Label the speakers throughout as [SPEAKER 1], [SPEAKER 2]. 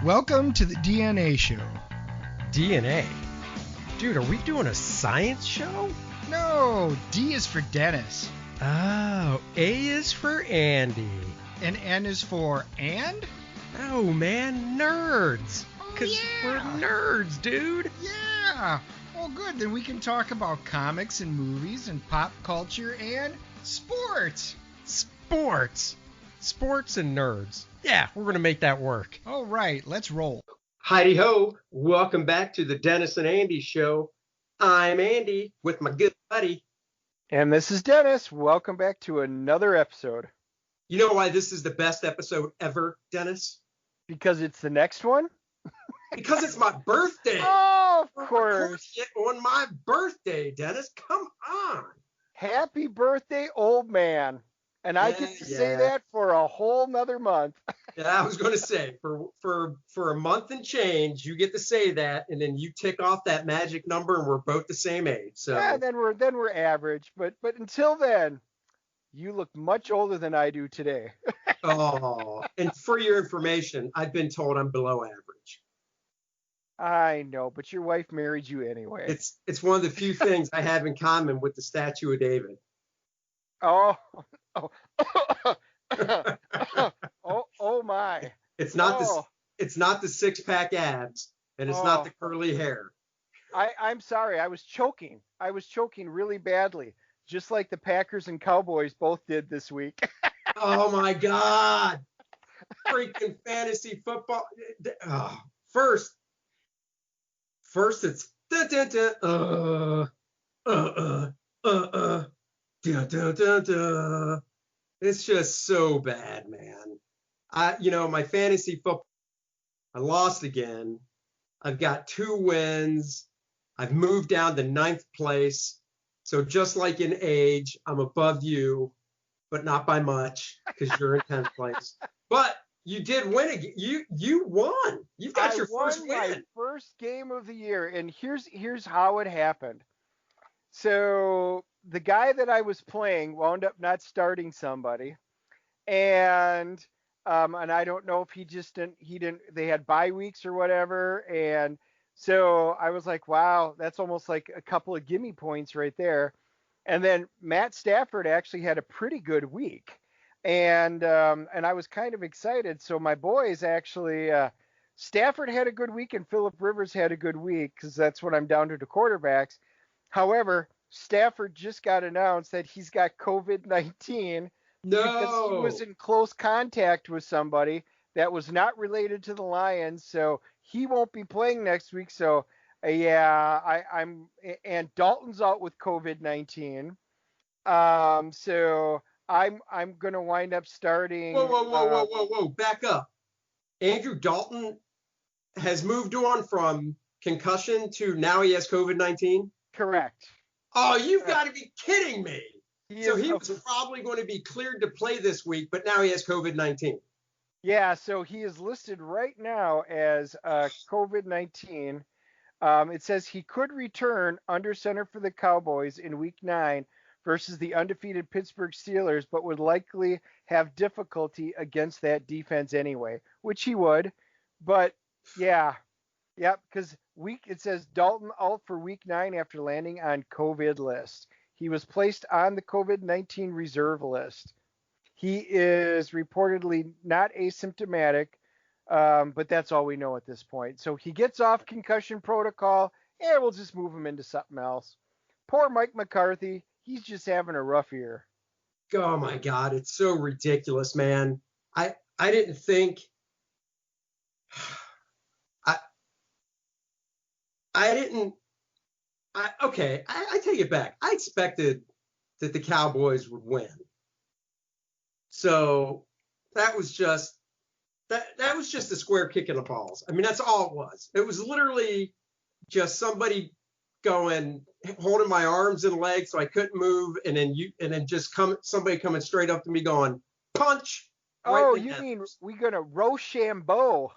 [SPEAKER 1] Welcome to the DNA Show.
[SPEAKER 2] DNA? Dude, are we doing a science show?
[SPEAKER 1] No, D is for Dennis.
[SPEAKER 2] Oh, A is for Andy.
[SPEAKER 1] And N is for and?
[SPEAKER 2] Oh, man, nerds. Because we're nerds, dude.
[SPEAKER 1] Yeah. Well, good. Then we can talk about comics and movies and pop culture and sports.
[SPEAKER 2] Sports and nerds. Yeah, we're going to make that work.
[SPEAKER 1] All right, let's roll.
[SPEAKER 3] Heidi ho, welcome back to the Dennis and Andy Show. I'm Andy with my good buddy.
[SPEAKER 4] And this is Dennis. Welcome back to another episode.
[SPEAKER 3] You know why this is the best episode ever, Dennis?
[SPEAKER 4] Because it's the next one?
[SPEAKER 3] Because it's my birthday.
[SPEAKER 4] Oh, of course.
[SPEAKER 3] On my birthday, Dennis. Come on.
[SPEAKER 4] Happy birthday, old man. And I get to say that for a whole nother month.
[SPEAKER 3] Yeah, I was going to say, for a month and change, you get to say that, and then you tick off that magic number, and we're both the same age. So
[SPEAKER 4] yeah, then we're average. But until then, you look much older than I do today.
[SPEAKER 3] Oh, and for your information, I've been told I'm below average.
[SPEAKER 4] I know, but your wife married you anyway.
[SPEAKER 3] It's one of the few things I have in common with the statue of David.
[SPEAKER 4] Oh my.
[SPEAKER 3] It's not the six-pack abs, and it's not the curly hair.
[SPEAKER 4] I'm sorry, I was choking really badly, just like the Packers and Cowboys both did this week.
[SPEAKER 3] Oh my God. Freaking fantasy football. Oh, first it's It's just so bad, man. My fantasy football, I lost again. I've got 2 wins. I've moved down to 9th place. So just like in age, I'm above you, but not by much because you're in 10th place. But you did win again. You won. You've got your first win.
[SPEAKER 4] My first game of the year, and here's how it happened. So the guy that I was playing wound up not starting somebody, and I don't know if he didn't. They had bye weeks or whatever, and so I was like, wow, that's almost like a couple of gimme points right there. And then Matt Stafford actually had a pretty good week, and I was kind of excited. So my boys actually, Stafford had a good week and Phillip Rivers had a good week because that's what I'm down to the quarterbacks. However, Stafford just got announced that he's got COVID-19 because he was in close contact with somebody that was not related to the Lions, so he won't be playing next week. So I'm and Dalton's out with COVID-19. So I'm gonna wind up starting.
[SPEAKER 3] Whoa! Back up. Andrew Dalton has moved on from concussion to now he has COVID-19.
[SPEAKER 4] Correct.
[SPEAKER 3] Oh, you've got to be kidding me. He was probably going to be cleared to play this week, but now he has COVID-19.
[SPEAKER 4] Yeah, so he is listed right now as COVID-19. It says he could return under center for the Cowboys in Week 9 versus the undefeated Pittsburgh Steelers, but would likely have difficulty against that defense anyway, which he would. But, yeah, because it says Dalton out for Week 9 after landing on COVID list. He was placed on the COVID-19 reserve list. He is reportedly not asymptomatic, but that's all we know at this point. So he gets off concussion protocol, and we'll just move him into something else. Poor Mike McCarthy. He's just having a rough year.
[SPEAKER 3] Oh, my God. It's so ridiculous, man. I didn't think – I take it back. I expected that the Cowboys would win. So that was just a square kick in the balls. I mean, that's all it was. It was literally just somebody holding my arms and legs so I couldn't move, and then somebody coming straight up to me going, punch.
[SPEAKER 4] Oh, you mean we gonna Rochambeau?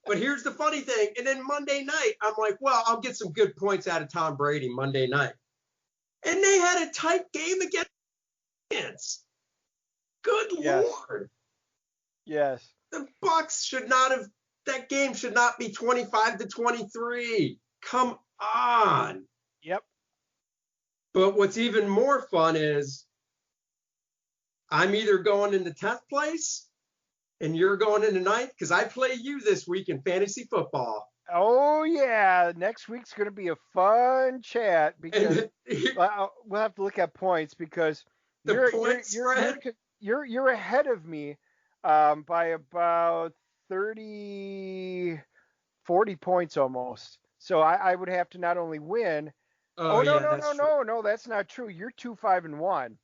[SPEAKER 3] But here's the funny thing. And then Monday night, I'm like, well, I'll get some good points out of Tom Brady Monday night. And they had a tight game against the Giants. Good Lord.
[SPEAKER 4] Yes.
[SPEAKER 3] The Bucks should not have. That game should not be 25-23. Come on.
[SPEAKER 4] Yep.
[SPEAKER 3] But what's even more fun is I'm either going into 10th place and you're going into 9th because I play you this week in fantasy football.
[SPEAKER 4] Oh yeah, next week's going to be a fun chat because we'll have to look at points because you're ahead of me by about 30, 40 points almost. So I would have to not only win.
[SPEAKER 3] Oh
[SPEAKER 4] no,
[SPEAKER 3] yeah,
[SPEAKER 4] no, that's not true. You're 2-5-1.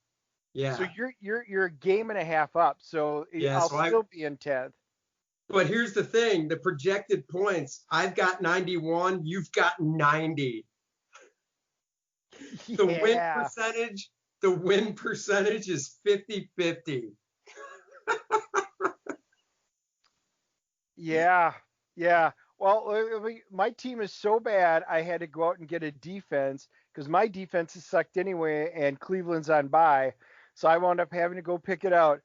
[SPEAKER 3] Yeah.
[SPEAKER 4] So you're a game and a half up. So I'll still be in 10th.
[SPEAKER 3] But here's the thing, the projected points, I've got 91, you've got 90. The win percentage is 50-50.
[SPEAKER 4] Yeah. Well, my team is so bad, I had to go out and get a defense because my defense is sucked anyway, and Cleveland's on bye. So I wound up having to go pick it out.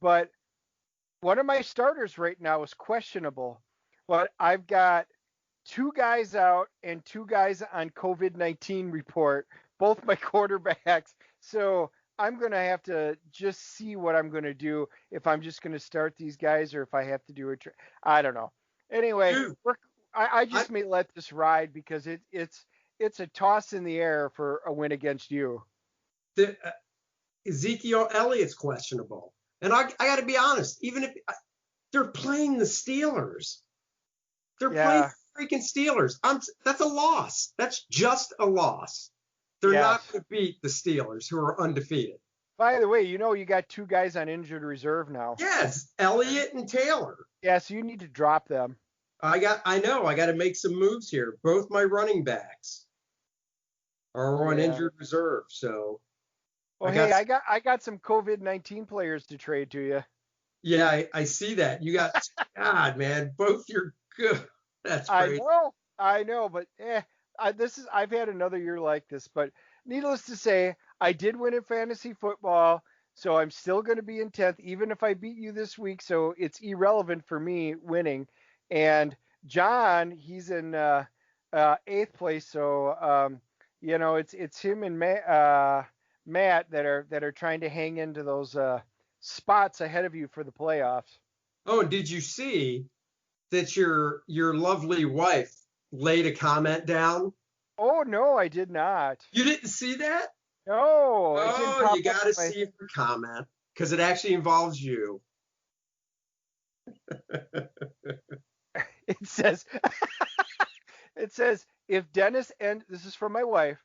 [SPEAKER 4] But one of my starters right now is questionable. But I've got 2 guys out and 2 guys on COVID-19 report, both my quarterbacks. So I'm going to have to just see what I'm going to do, if I'm just going to start these guys or if I have to do I don't know. Anyway, I just may let this ride because it's a toss in the air for a win against you.
[SPEAKER 3] Ezekiel Elliott's questionable. And I got to be honest, even if they're playing the Steelers, playing the freaking Steelers. That's a loss. That's just a loss. They're not going to beat the Steelers, who are undefeated.
[SPEAKER 4] By the way, you got 2 guys on injured reserve now.
[SPEAKER 3] Yes, Elliott and Taylor.
[SPEAKER 4] Yeah, so you need to drop them.
[SPEAKER 3] I got to make some moves here. Both my running backs are on injured reserve, so.
[SPEAKER 4] Well, I got some COVID-19 players to trade to you.
[SPEAKER 3] Yeah, I see that. You got God, man, both you're good. That's crazy.
[SPEAKER 4] I know, but I've had another year like this, but needless to say, I did win in fantasy football, so I'm still going to be in 10th, even if I beat you this week. So it's irrelevant for me winning. And John, he's in 8th place, so it's him and Matt that are trying to hang into those spots ahead of you for the playoffs.
[SPEAKER 3] Oh, did you see that your lovely wife laid a comment down?
[SPEAKER 4] Oh no, I did not.
[SPEAKER 3] You didn't see that?
[SPEAKER 4] No.
[SPEAKER 3] Oh, you got to see her comment because it actually involves you.
[SPEAKER 4] It says, if Dennis ends, this is from my wife,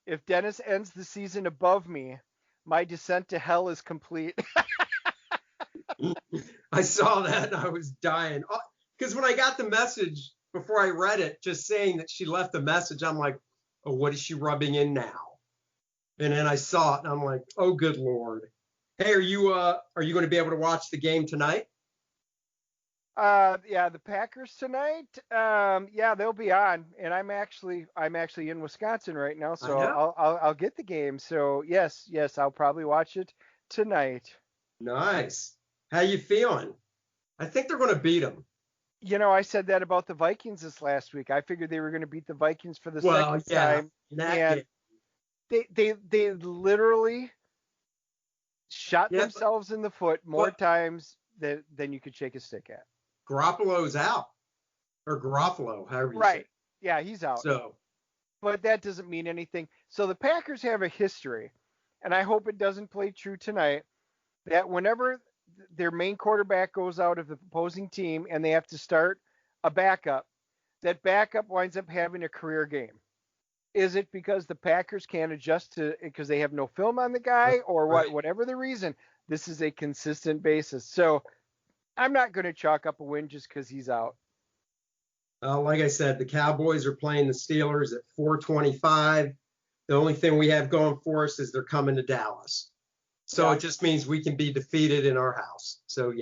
[SPEAKER 4] if Dennis ends the season above me, my descent to hell is complete.
[SPEAKER 3] I saw that and I was dying. Because when I got the message before I read it, just saying that she left a message, I'm like, oh, what is she rubbing in now? And then I saw it and I'm like, oh, good Lord. Hey, are you going to be able to watch the game tonight?
[SPEAKER 4] The Packers tonight. They'll be on, and I'm actually in Wisconsin right now, so I'll get the game. So yes, I'll probably watch it tonight.
[SPEAKER 3] Nice. How you feeling? I think they're going to beat them.
[SPEAKER 4] I said that about the Vikings this last week. I figured they were going to beat the Vikings for the second time, and they literally shot themselves in the foot more times than you could shake a stick at.
[SPEAKER 3] Garoppolo's out, or Garofalo, however you say it.
[SPEAKER 4] Right. Yeah, he's out.
[SPEAKER 3] So,
[SPEAKER 4] but that doesn't mean anything. So the Packers have a history, and I hope it doesn't play true tonight, that whenever their main quarterback goes out of the opposing team and they have to start a backup, that backup winds up having a career game. Is it because the Packers can't adjust to because they have no film on the guy, or what? Right. Whatever the reason, this is a consistent basis. So I'm not going to chalk up a win just because he's out.
[SPEAKER 3] Like I said, the Cowboys are playing the Steelers at 4:25. The only thing we have going for us is they're coming to Dallas. So it just means we can be defeated in our house. So,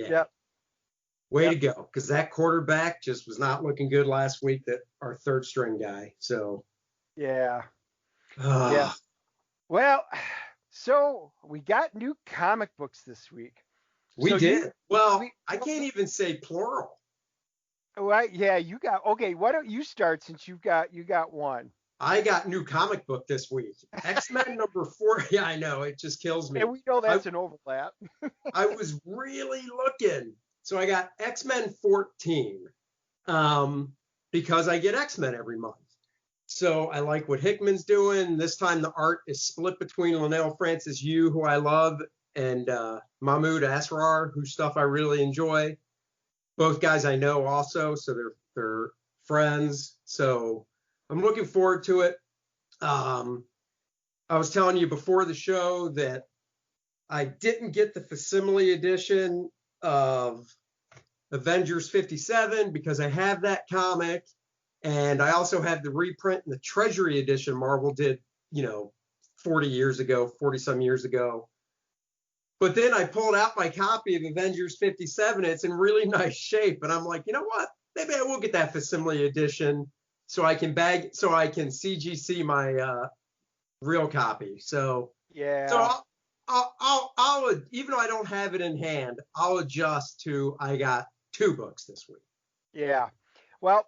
[SPEAKER 3] way to go. Because that quarterback just was not looking good last week, that our third string guy. So,
[SPEAKER 4] yeah. Well, so we got new comic books this week.
[SPEAKER 3] We
[SPEAKER 4] So
[SPEAKER 3] did. Well,
[SPEAKER 4] we,
[SPEAKER 3] I can't even say plural.
[SPEAKER 4] right? Yeah, you got okay. Why don't you start since you got one,
[SPEAKER 3] I got new comic book this week. X-Men number 4. Yeah, I know. It just kills me.
[SPEAKER 4] and we know
[SPEAKER 3] I,
[SPEAKER 4] that's an overlap.
[SPEAKER 3] I was really looking. So I got X-Men 14 because I get X-Men every month. So I like what Hickman's doing. This time the art is split between Lionel Francis Yu, who I love, and Mahmoud Asrar, whose stuff I really enjoy. Both guys I know also, so they're friends. So I'm looking forward to it. I was telling you before the show that I didn't get the facsimile edition of Avengers 57 because I have that comic, and I also have the reprint and the Treasury edition Marvel did, 40 years ago, 40 some years ago. But then I pulled out my copy of Avengers 57. It's in really nice shape, and I'm like, you know what? Maybe I will get that facsimile edition so I can CGC my real copy. So
[SPEAKER 4] Yeah,
[SPEAKER 3] I'll even though I don't have it in hand, I'll adjust to I got 2 books this week.
[SPEAKER 4] yeah. Well,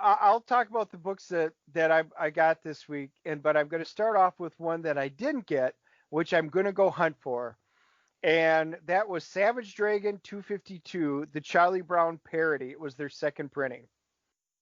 [SPEAKER 4] I'll talk about the books that I got this week, but I'm going to start off with one that I didn't get, which I'm going to go hunt for, and that was Savage Dragon 252, the Charlie Brown parody. It was their second printing.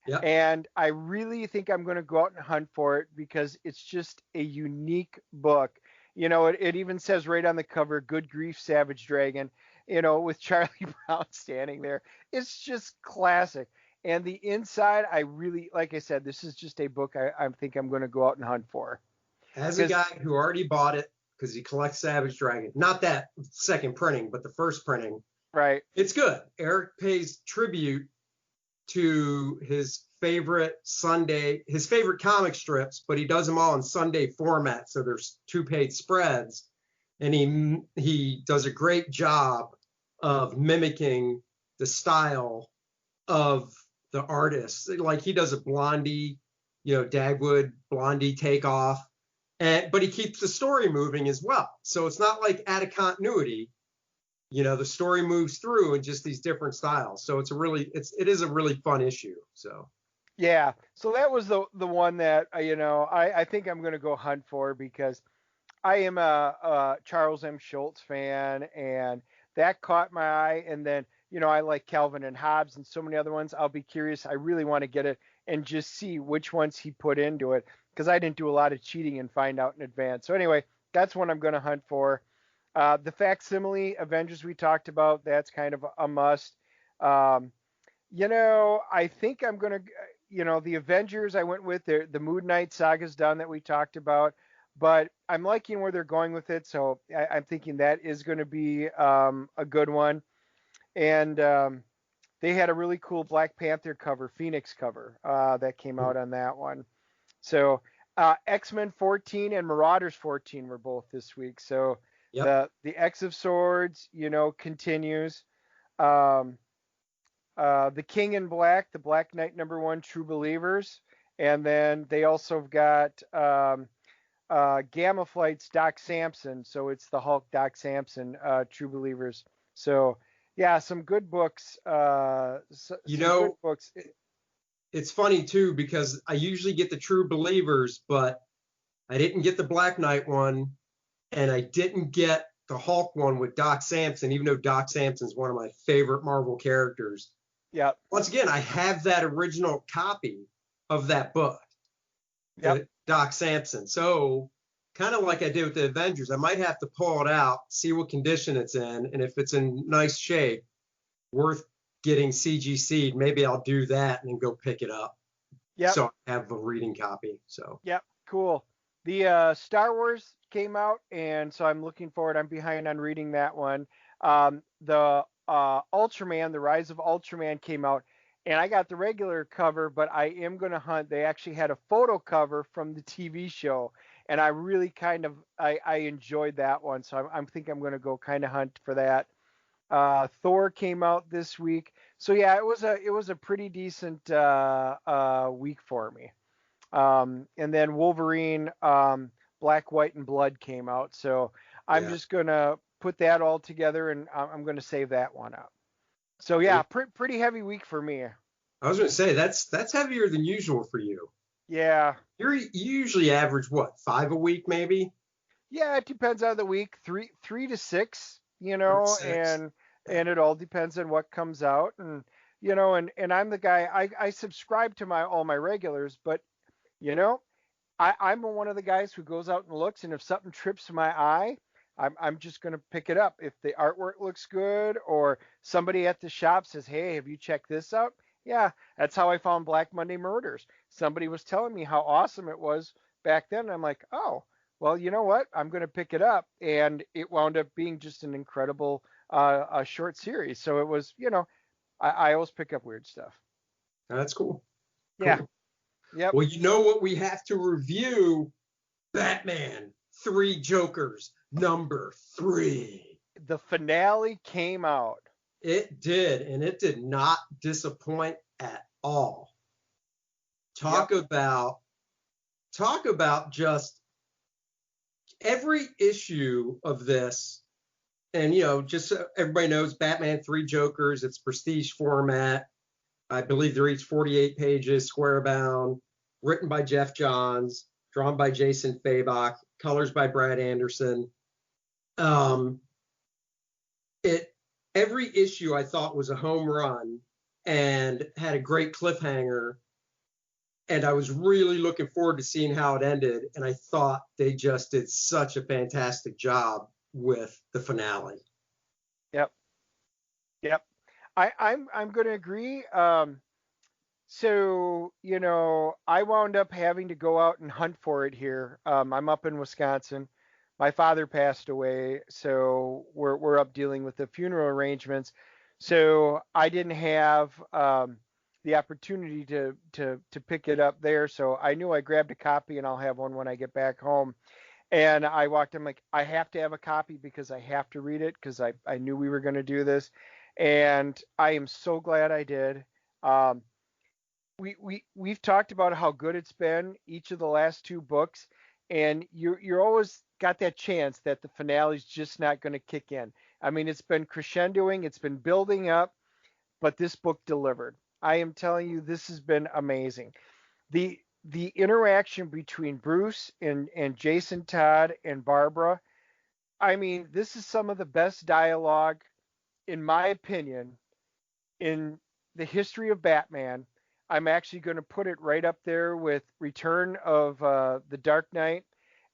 [SPEAKER 3] Yep.
[SPEAKER 4] And I really think I'm going to go out and hunt for it because it's just a unique book. It even says right on the cover, "Good Grief, Savage Dragon," with Charlie Brown standing there. It's just classic. And the inside, I really, like I said, this is just a book I think I'm going to go out and hunt for.
[SPEAKER 3] As a guy who already bought it because he collects Savage Dragon, not that second printing, but the first printing,
[SPEAKER 4] Right.
[SPEAKER 3] it's good. Eric pays tribute to his favorite comic strips, but he does them all in Sunday format. So there's 2-page spreads, and he does a great job of mimicking the style of the artist. Like he does a Blondie, Dagwood Blondie takeoff, but he keeps the story moving as well. So it's not like out of continuity. The story moves through in just these different styles. So it is a really fun issue. So
[SPEAKER 4] Yeah. So that was the one that I think I'm going to go hunt for because I am a Charles M. Schultz fan, and that caught my eye. And then I like Calvin and Hobbes and so many other ones. I'll be curious. I really want to get it and just see which ones he put into it because I didn't do a lot of cheating and find out in advance. So anyway, that's one I'm going to hunt for. The facsimile Avengers we talked about, that's kind of a must. I think I'm going to, the Avengers I went with, the Moon Knight saga's done that we talked about, but I'm liking where they're going with it. So I'm thinking that is going to be a good one. And they had a really cool Black Panther cover, Phoenix cover that came out on that one. So X-Men 14 and Marauders 14 were both this week. So the X of Swords, continues. The King in Black, the Black Knight #1, True Believers, and then they also got Gamma Flight's Doc Samson, so it's the Hulk Doc Samson, True Believers. So yeah, some good books. Good books.
[SPEAKER 3] It's funny too because I usually get the True Believers, but I didn't get the Black Knight one, and I didn't get the Hulk one with Doc Samson, even though Doc Samson's one of my favorite Marvel characters.
[SPEAKER 4] Yeah.
[SPEAKER 3] Once again, I have that original copy of that book, Doc Samson. So kind of like I did with the Avengers, I might have to pull it out, see what condition it's in, and if it's in nice shape, worth getting CGC'd, maybe I'll do that and then go pick it up.
[SPEAKER 4] Yeah.
[SPEAKER 3] So I have a reading copy. So.
[SPEAKER 4] Yep. Cool. The Star Wars came out, and so I'm looking forward. I'm behind on reading that one. The Ultraman, The Rise of Ultraman came out, and I got the regular cover, but I am going to hunt. They actually had a photo cover from the TV show, and I really I enjoyed that one, so I think I'm going to go kind of hunt for that. Thor came out this week, so yeah, it was a pretty decent week for me. And then Wolverine, Black, White, and Blood came out, so I'm just gonna put that all together, and I'm going to save that one up. So yeah, pretty heavy week for me.
[SPEAKER 3] I was going to say that's heavier than usual for you.
[SPEAKER 4] Yeah.
[SPEAKER 3] You usually average what, 5 a week maybe?
[SPEAKER 4] Yeah, it depends on the week. Three to six, you
[SPEAKER 3] 3 to
[SPEAKER 4] know,
[SPEAKER 3] 6.
[SPEAKER 4] and it all depends on what comes out, and you know, and I'm the guy. I subscribe to all my regulars, but you know, I'm one of the guys who goes out and looks, and if something trips my eye, I'm just going to pick it up. If the artwork looks good, or somebody at the shop says, "Hey, have you checked this out?" Yeah, that's how I found Black Monday Murders. Somebody was telling me how awesome it was back then, and I'm like, "Oh, well, you know what? I'm going to pick it up," and it wound up being just an incredible a short series. So it was, you know, I always pick up weird stuff.
[SPEAKER 3] That's cool.
[SPEAKER 4] Yeah.
[SPEAKER 3] Cool.
[SPEAKER 4] Yep.
[SPEAKER 3] Well, you know what we have to review? Batman, Three Jokers, number 3.
[SPEAKER 4] The finale came out.
[SPEAKER 3] It did, and it did not disappoint at all. Talk about just every issue of this. And, you know, just so everybody knows, Batman, Three Jokers, it's prestige format. I believe they're each 48 pages, square bound, written by Jeff Johns, drawn by Jason Fabok, colors by Brad Anderson. Every issue I thought was a home run and had a great cliffhanger. And I was really looking forward to seeing how it ended. And I thought they just did such a fantastic job with the finale.
[SPEAKER 4] Yep. I'm going to agree. So, you know, I wound up having to go out and hunt for it here. I'm up in Wisconsin. My father passed away, so we're up dealing with the funeral arrangements. So I didn't have the opportunity to pick it up there. So I knew I grabbed a copy, and I'll have one when I get back home. And I walked in like, I have to have a copy because I have to read it, because I knew we were going to do this. And I am so glad I did. We've talked about how good it's been each of the last 2 books, and you're always got that chance that the finale's just not going to kick in. I mean, it's been crescendoing, it's been building up, but this book delivered. I am telling you, this has been amazing. The interaction between Bruce and Jason Todd and Barbara, I mean, this is some of the best dialogue, in my opinion, in the history of Batman. I'm actually going to put it right up there with Return of the Dark Knight,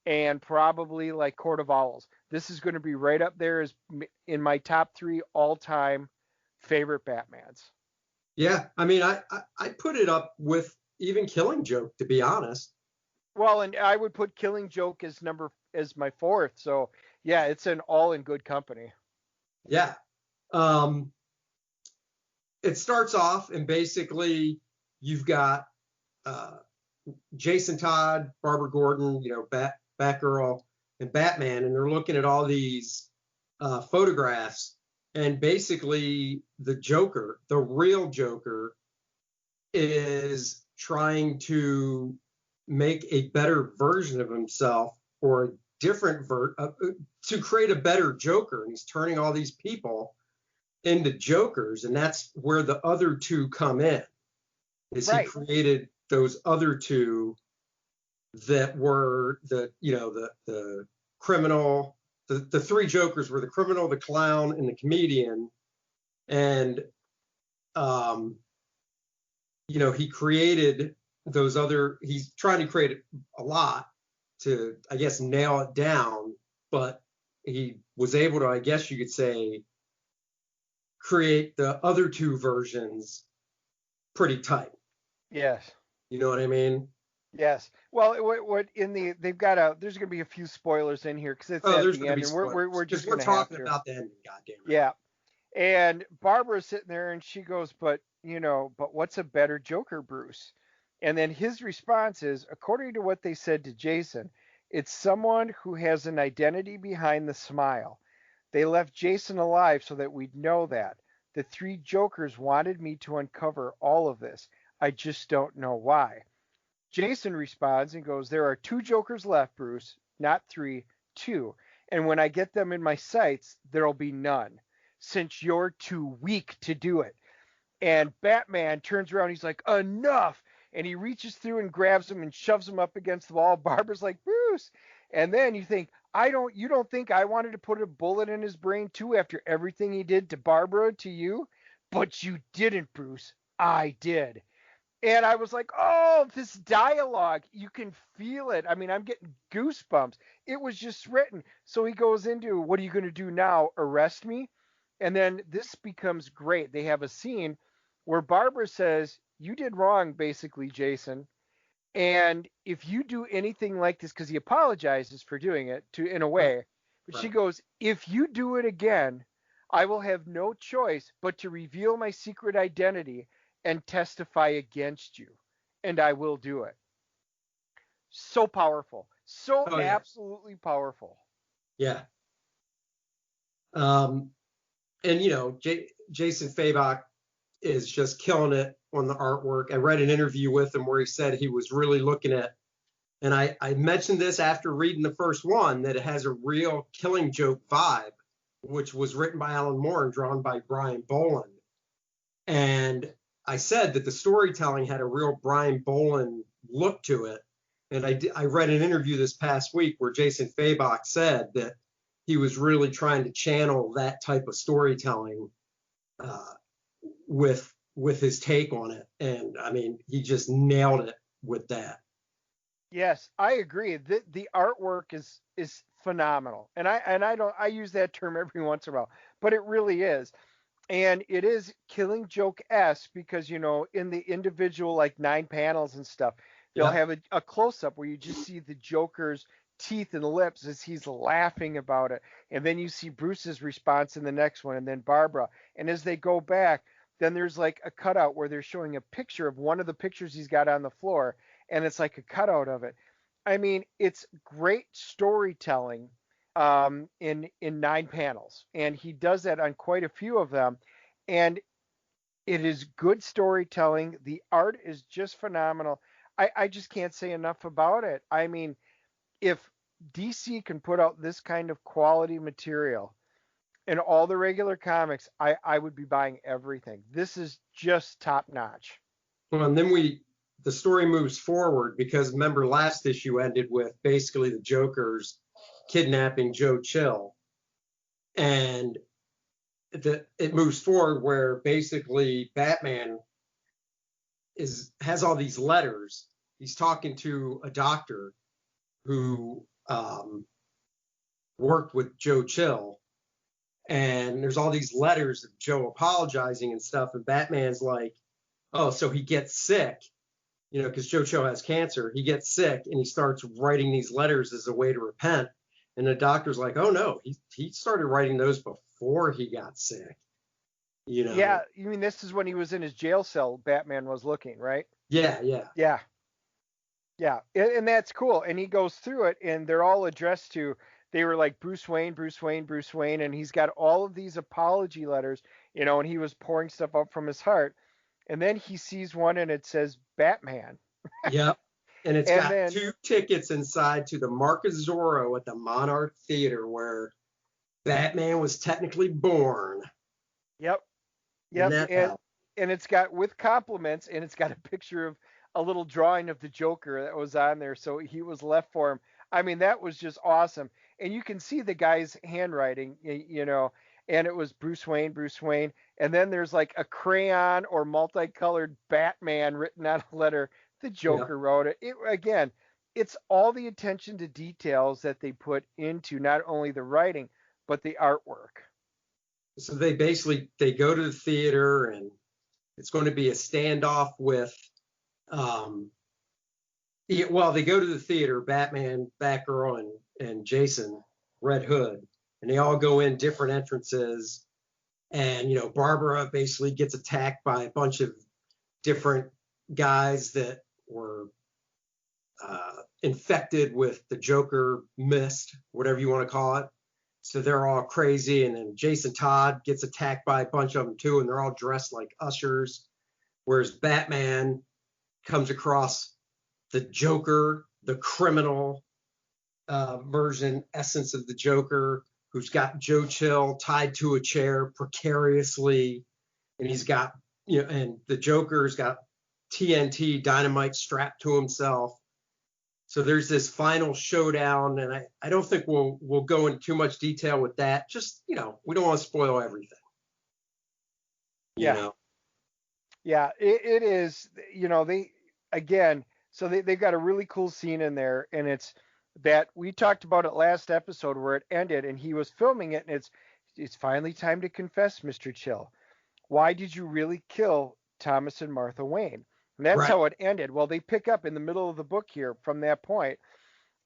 [SPEAKER 4] and probably like Court of Owls. This is going to be right up there as in my top 3 all-time favorite Batmans.
[SPEAKER 3] Yeah, I mean, I put it up with even Killing Joke, to be honest.
[SPEAKER 4] Well, and I would put Killing Joke as my 4th. So yeah, it's an all in good company.
[SPEAKER 3] Yeah. It starts off, and basically you've got Jason Todd, Barbara Gordon, you know, Batgirl, and Batman, and they're looking at all these photographs, and basically the Joker, the real Joker, is trying to make a better version of himself, or a different to create a better Joker, and he's turning all these people into Jokers, and that's where the other 2 come in. Is right. He created those other 2 that were the criminal. The 3 Jokers were the criminal, the clown, and the comedian. And he created those other. He's trying to create a lot to, I guess, nail it down. But he was able to, I guess you could say, create the other 2 versions pretty tight.
[SPEAKER 4] Yes.
[SPEAKER 3] You know what I mean?
[SPEAKER 4] Yes. Well, what in the they've got there's going to be a few spoilers in here because it's at the end, and we're just going to
[SPEAKER 3] talking about the ending. Goddamn it.
[SPEAKER 4] Yeah. And Barbara's sitting there, and she goes, but what's a better Joker, Bruce? And then his response is, according to what they said to Jason, it's someone who has an identity behind the smile. They left Jason alive so that we'd know that. The 3 Jokers wanted me to uncover all of this. I just don't know why. Jason responds and goes, there are 2 Jokers left, Bruce, not 3, 2. And when I get them in my sights, there'll be none, since you're too weak to do it. And Batman turns around, he's like, enough. And he reaches through and grabs him and shoves him up against the wall. Barbara's like, Bruce. And then you think, you don't think I wanted to put a bullet in his brain too after everything he did to Barbara, to you? But you didn't, Bruce. I did. And I was like, oh, this dialogue, you can feel it. I mean, I'm getting goosebumps. It was just written. So he goes into, what are you going to do now? Arrest me? And then this becomes great. They have a scene where Barbara says, you did wrong, basically, Jason. And if you do anything like this, because he apologizes for doing it in a way, but she goes, if you do it again, I will have no choice but to reveal my secret identity and testify against you. And I will do it. So powerful. So absolutely powerful.
[SPEAKER 3] Yeah. And, Jason Fabok is just killing it on the artwork. I read an interview with him where he said he was really looking at, and I mentioned this after reading the first one, that it has a real Killing Joke vibe, which was written by Alan Moore and drawn by Brian Boland. And I said that the storytelling had a real Brian Boland look to it. And I read an interview this past week where Jason Fabok said that he was really trying to channel that type of storytelling with his take on it. And I mean, he just nailed it with that.
[SPEAKER 4] Yes, I agree. The artwork is phenomenal. And I use that term every once in a while, but it really is. And it is Killing Joke-esque because, in the individual, like 9 panels and stuff, they'll have a close-up where you just see the Joker's teeth and lips as he's laughing about it. And then you see Bruce's response in the next one, and then Barbara. And as they go back, then there's like a cutout where they're showing a picture of one of the pictures he's got on the floor, and it's like a cutout of it. I mean, it's great storytelling in 9 panels, and he does that on quite a few of them, and it is good storytelling. The art is just phenomenal. I just can't say enough about it. I mean, if DC can put out this kind of quality material in all the regular comics, I would be buying everything. This is just top notch.
[SPEAKER 3] Well, and then the story moves forward because remember last issue ended with basically the Joker's kidnapping Joe Chill. And it moves forward where basically Batman has all these letters. He's talking to a doctor who worked with Joe Chill. And there's all these letters of Joe apologizing and stuff. And Batman's like, oh, so he gets sick, because Joe Chill has cancer. He gets sick and he starts writing these letters as a way to repent. And the doctor's like, oh, no, he started writing those before he got sick.
[SPEAKER 4] Yeah, you mean this is when he was in his jail cell, Batman was looking, right?
[SPEAKER 3] Yeah.
[SPEAKER 4] Yeah, and that's cool. And he goes through it, and they're all addressed to, they were like Bruce Wayne, Bruce Wayne, Bruce Wayne, and he's got all of these apology letters, and he was pouring stuff out from his heart. And then he sees one, and it says Batman.
[SPEAKER 3] Yep. And it's got 2 tickets inside to the Marcus Zorro at the Monarch Theater where Batman was technically born.
[SPEAKER 4] Yep. And it's got with compliments, and it's got a picture of a little drawing of the Joker that was on there. So he was left for him. I mean, that was just awesome. And you can see the guy's handwriting, and it was Bruce Wayne, Bruce Wayne. And then there's like a crayon or multicolored Batman written on a letter. The Joker wrote it. Again, it's all the attention to details that they put into not only the writing, but the artwork.
[SPEAKER 3] So they go to the theater, and it's going to be a standoff with, they go to the theater, Batman, Batgirl, and Jason, Red Hood, and they all go in different entrances. And, Barbara basically gets attacked by a bunch of different guys that were infected with the Joker mist, whatever you want to call it. So they're all crazy. And then Jason Todd gets attacked by a bunch of them too. And they're all dressed like ushers. Whereas Batman comes across the Joker, the criminal, version essence of the Joker, who's got Joe Chill tied to a chair precariously, and he's got, and the Joker's got TNT dynamite strapped to himself. So there's this final showdown, and I don't think we'll go into too much detail with that. Just, we don't want to spoil everything.
[SPEAKER 4] Yeah. Yeah, it is, they've got a really cool scene in there, and it's that we talked about it last episode where it ended and he was filming it, and it's finally time to confess, Mr. Chill. Why did you really kill Thomas and Martha Wayne? And that's
[SPEAKER 3] Right.
[SPEAKER 4] how it ended. Well, they pick up in the middle of the book here from that point,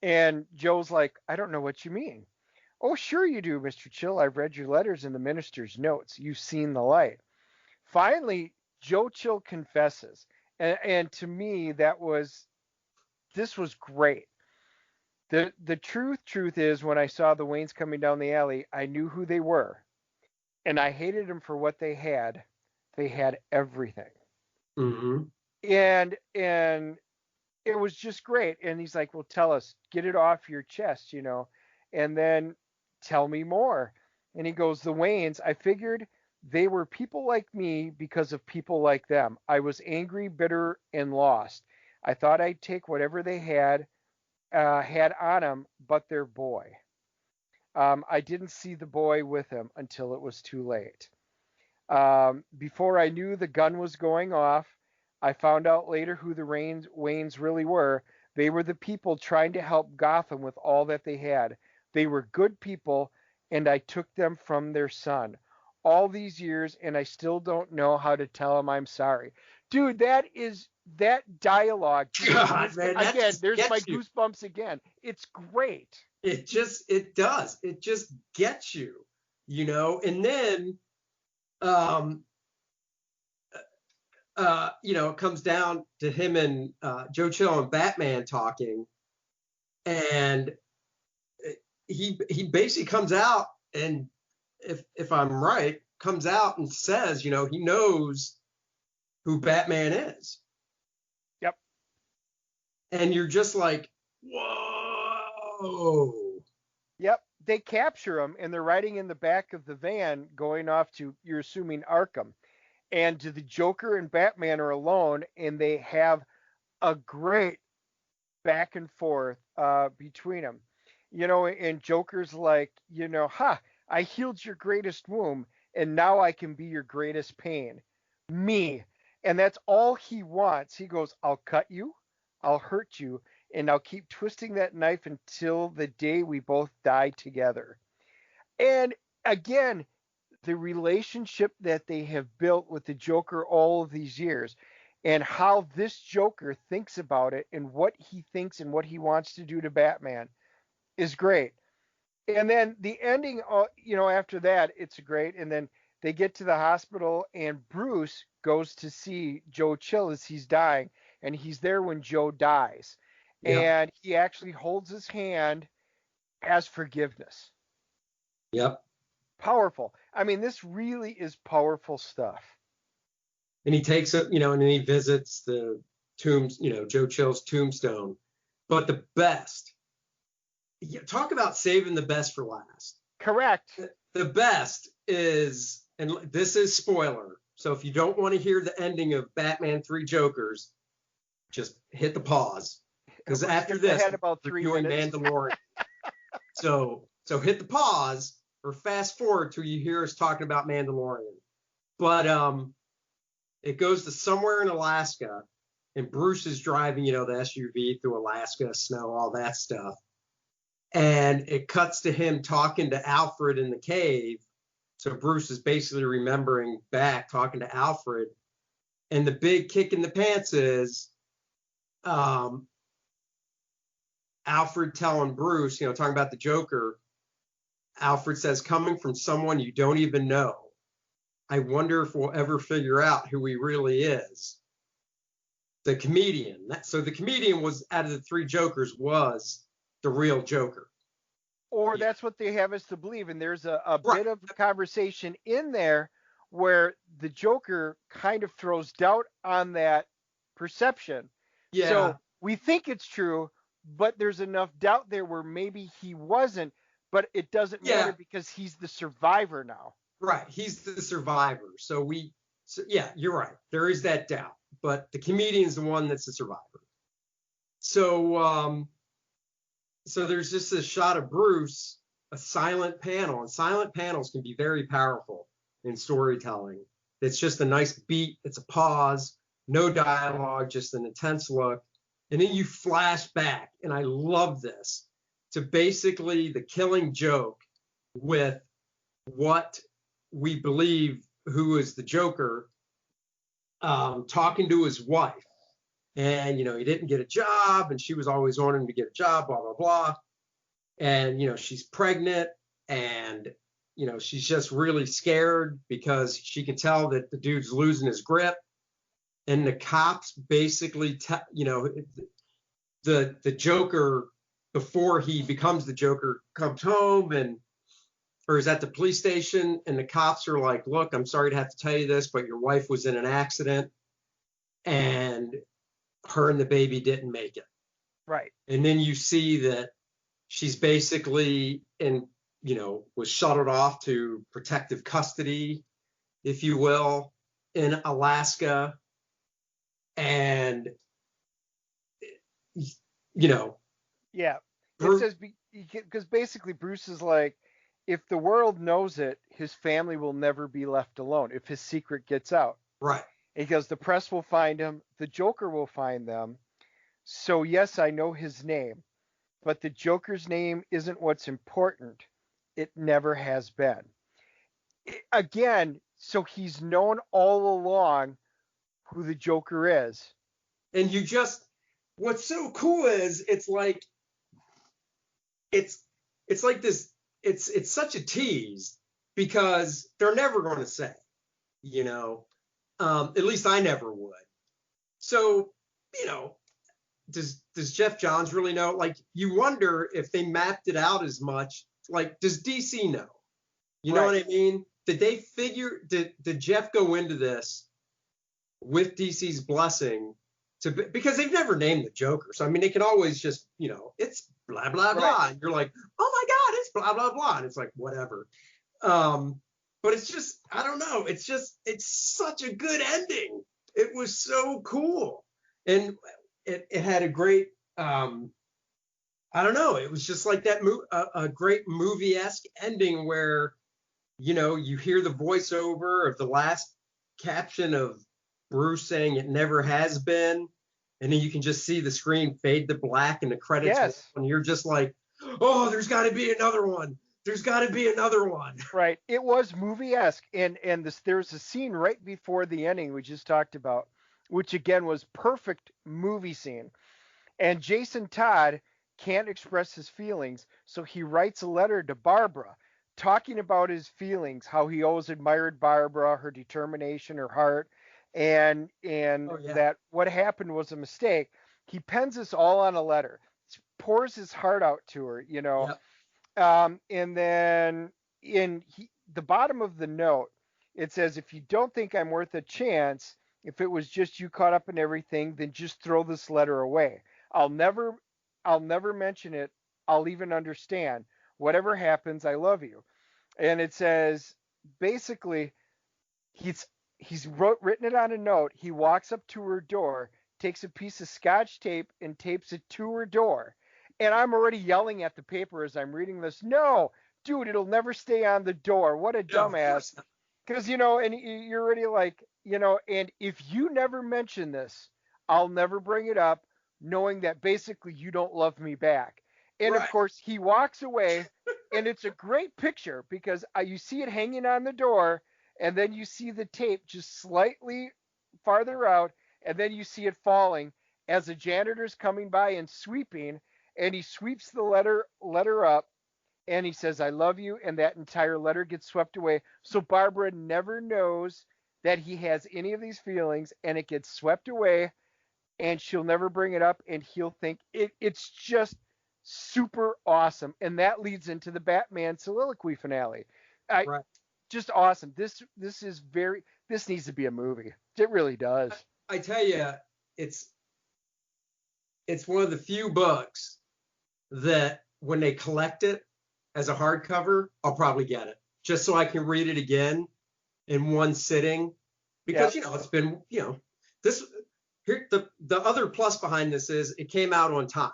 [SPEAKER 4] and Joe's like, I don't know what you mean. Oh, sure you do, Mr. Chill. I've read your letters and the minister's notes. You've seen the light. Finally, Joe Chill confesses. And to me, this was great. The truth is, when I saw the Waynes coming down the alley, I knew who they were. And I hated them for what they had. They had everything.
[SPEAKER 3] Mm-hmm.
[SPEAKER 4] And it was just great. And he's like, well, tell us, get it off your chest, and then tell me more. And he goes, the Waynes, I figured they were people like me because of people like them. I was angry, bitter, and lost. I thought I'd take whatever they had on them, but their boy. I didn't see the boy with him until it was too late. Before I knew the gun was going off, I found out later who the Waynes really were. They were the people trying to help Gotham with all that they had. They were good people, and I took them from their son. All these years, and I still don't know how to tell them I'm sorry. Dude, that dialogue.
[SPEAKER 3] God, man,
[SPEAKER 4] again, there's my
[SPEAKER 3] you.
[SPEAKER 4] goosebumps again. It's great.
[SPEAKER 3] It does. It just gets you, and then, it comes down to him and Joe Chill and Batman talking, and he basically comes out, and if I'm right, comes out and says, he knows who Batman is.
[SPEAKER 4] Yep.
[SPEAKER 3] And you're just like, whoa.
[SPEAKER 4] Yep. They capture him, and they're riding in the back of the van going off to, you're assuming, Arkham. And the Joker and Batman are alone, and they have a great back and forth between them. And Joker's like, I healed your greatest wound, and now I can be your greatest pain. Me. And that's all he wants. He goes, I'll cut you, I'll hurt you, and I'll keep twisting that knife until the day we both die together. And again, the relationship that they have built with the Joker all of these years, and how this Joker thinks about it and what he thinks and what he wants to do to Batman is great. And then the ending, after that, it's great. And then they get to the hospital, and Bruce goes to see Joe Chill as he's dying, and he's there when Joe dies. Yep. And he actually holds his hand as forgiveness.
[SPEAKER 3] Yep.
[SPEAKER 4] Powerful. I mean, this really is powerful stuff.
[SPEAKER 3] And he takes it, and then he visits the tombs, Joe Chill's tombstone. But the best, talk about saving the best for last.
[SPEAKER 4] Correct.
[SPEAKER 3] The best is, and this is spoiler, so if you don't want to hear the ending of Batman 3 Jokers, just hit the pause. Because after this, we're doing Mandalorian. so hit the pause or fast forward till you hear us talking about Mandalorian. But it goes to somewhere in Alaska, and Bruce is driving, the SUV through Alaska, snow, all that stuff. And it cuts to him talking to Alfred in the cave. So Bruce is basically remembering back, talking to Alfred. And the big kick in the pants is Alfred telling Bruce, talking about the Joker. Alfred says, coming from someone you don't even know, I wonder if we'll ever figure out who he really is. The comedian. So the comedian was, out of the 3 Jokers, was the real Joker.
[SPEAKER 4] Or that's what they have us to believe. And there's a bit of conversation in there where the Joker kind of throws doubt on that perception.
[SPEAKER 3] Yeah.
[SPEAKER 4] So we think it's true, but there's enough doubt there where maybe he wasn't, but it doesn't matter
[SPEAKER 3] Yeah,
[SPEAKER 4] because he's the survivor now.
[SPEAKER 3] right. He's the survivor. So yeah, you're right. There is that doubt, but the comedian's the one that's the survivor. So, so there's just this shot of Bruce, a silent panel, and silent panels can be very powerful in storytelling. It's just a nice beat. It's a pause, no dialogue, just an intense look. And then you flash back, and I love this, to basically the Killing Joke with what we believe who is the Joker, talking to his wife. And, he didn't get a job, and she was always wanting him to get a job, blah, blah, blah. And, she's pregnant, and, she's just really scared because she can tell that the dude's losing his grip. And the cops basically, the Joker, before he becomes the Joker, comes home or is at the police station, and the cops are like, look, I'm sorry to have to tell you this, but your wife was in an accident, and her and the baby didn't make it.
[SPEAKER 4] Right.
[SPEAKER 3] And then you see that she's basically was shuttled off to protective custody, if you will, in Alaska. And,
[SPEAKER 4] Yeah. It says, because basically Bruce is like, if the world knows it, his family will never be left alone if his secret gets out.
[SPEAKER 3] right.
[SPEAKER 4] He goes, the press will find him, the Joker will find them. So yes, I know his name, but the Joker's name isn't what's important. It never has been. Again, so he's known all along who the Joker is.
[SPEAKER 3] And what's so cool is it's like this, it's such a tease because they're never going to say, at least I never would. So, does Jeff Johns really know? Like, you wonder if they mapped it out as much. Like, does DC know? You know what I mean? Did Jeff go into this with DC's blessing because they've never named the Joker. So, I mean, they can always just, it's blah, blah, blah. Right. And you're like, oh my God, it's blah, blah, blah. And it's like, whatever. But it's just, I don't know. It's such a good ending. It was so cool. And it had a great, I don't know. It was just like that a great movie-esque ending where, you hear the voiceover of the last caption of Bruce saying it never has been. And then you can just see the screen fade to black and the credits.
[SPEAKER 4] Yes.
[SPEAKER 3] And you're just like, oh, there's got to be another one. There's got to be another one.
[SPEAKER 4] Right. It was movie-esque. And there's a scene right before the ending we just talked about, which again was perfect movie scene. And Jason Todd can't express his feelings, so he writes a letter to Barbara talking about his feelings, how he always admired Barbara, her determination, her heart, and that what happened was a mistake. He pens this all on a letter, pours his heart out to her,
[SPEAKER 3] Yep.
[SPEAKER 4] And then the bottom of the note, it says, if you don't think I'm worth a chance, if it was just you caught up in everything, then just throw this letter away. I'll never mention it. I'll even understand. Whatever happens, I love you. And it says, basically, he's written it on a note. He walks up to her door, takes a piece of Scotch tape and tapes it to her door. And I'm already yelling at the paper as I'm reading this. No, dude, it'll never stay on the door. What a dumbass. Because, and you're already like, and if you never mention this, I'll never bring it up, knowing that basically you don't love me back. And of course, he walks away, and it's a great picture because you see it hanging on the door, and then you see the tape just slightly farther out, and then you see it falling as the janitor's coming by and sweeping, and he sweeps the letter up, and he says, I love you, and that entire letter gets swept away. So Barbara never knows that he has any of these feelings, and it gets swept away, and she'll never bring it up, and he'll think it's just super awesome. And that leads into the Batman Soliloquy finale. Just awesome. This needs to be a movie. It really does.
[SPEAKER 3] I tell you, it's one of the few books that when they collect it as a hardcover, I'll probably get it just so I can read it again in one sitting. Because, it's been, this here, the other plus behind this is it came out on time.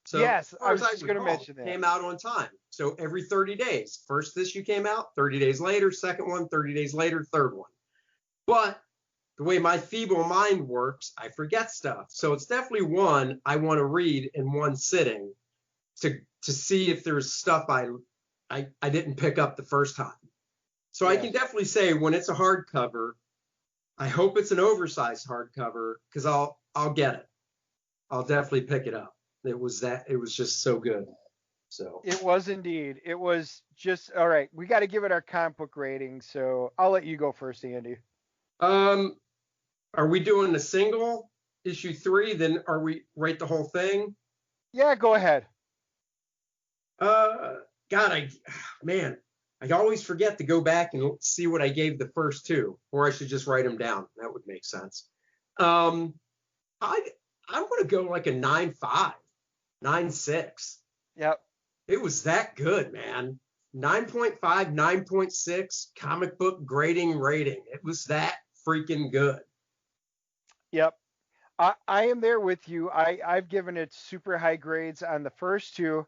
[SPEAKER 3] So
[SPEAKER 4] yes,
[SPEAKER 3] as far
[SPEAKER 4] I was
[SPEAKER 3] as
[SPEAKER 4] just going to mention that.
[SPEAKER 3] It came out on time. So every 30 days, first issue came out, 30 days later, second one, 30 days later, third one. But the way my feeble mind works, I forget stuff. So it's definitely one I want to read in one sitting to see if there's stuff I didn't pick up the first time. So I can definitely say when it's a hardcover, I hope it's an oversized hardcover because I'll get it. I'll definitely pick it up. It was just so good. So
[SPEAKER 4] it was indeed. It was just all right. We got to give it our comic book rating. So I'll let you go first, Andy.
[SPEAKER 3] Are we doing the single issue 3? Then are we rate the whole thing?
[SPEAKER 4] Yeah, go ahead.
[SPEAKER 3] God, I always forget to go back and see what I gave the first two, or I should just write them down. That would make sense. I'm going to go like a 9.5, 9.6.
[SPEAKER 4] Yep.
[SPEAKER 3] It was that good, man. 9.5, 9.6 comic book grading rating. It was that freaking good.
[SPEAKER 4] Yep. I am there with you. I've given it super high grades on the first two,